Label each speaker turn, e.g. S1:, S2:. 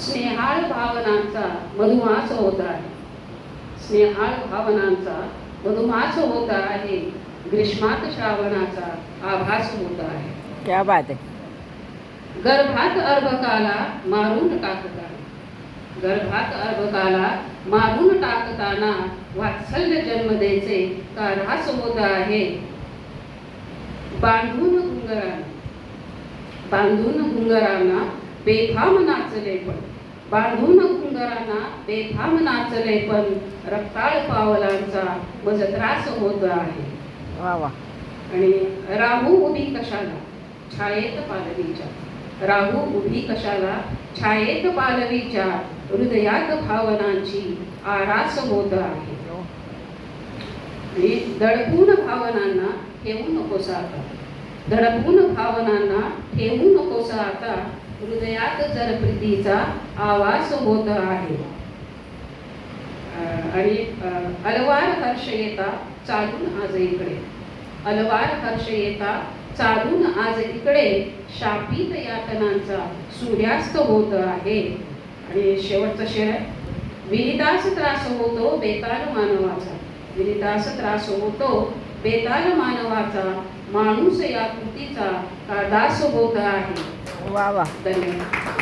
S1: स्नेहाळ भावनांचा मधुमास होत आहे. स्नेहाळ भावनांचा मधुमास होत आहे. ग्रीष्मात श्रावणाचा आभास होत आहे.
S2: क्या बात है.
S1: गर्भात अर्भकाला मारून टाकताना, गर्भात अर्भकाला मारून टाकताना वात्सल्य जन्मदेचे का ऱ्हास होत आहे. बांधून घुंगरांना बेफाम नाचले पण, बांधून घुंगरांना बेफाम नाचले पण रक्ताळ पावलांचा मज त्रास होत आहे.
S2: वा वा.
S1: आणि राहू उभी कशाला छायेत पालवीच्या, राहू उभी कशाला छायेत पालवीच्या हृदयात भावनांची आरास होत आहे. आणि दडपून भावनांना ठेवू नकोस आता, दडपून भावनांना ठेवू नकोस आता हृदयात जर प्रीतीचा आवाज होत आहे. आणि अलवार हर्ष येता चालून आज इकडे, अलवार हर्ष येता चालून आज इकडे शापित यातनांचा सूर्यास्त होत आहे. आणि शेवटचा शेर आहे. विनितास त्रास होतो बेताल मानवाचा, विनितास त्रास होतो बेताल मानवाचा माणूस या कृतीचा का दास होत आहे.
S2: वा वा.
S1: धन्यवाद.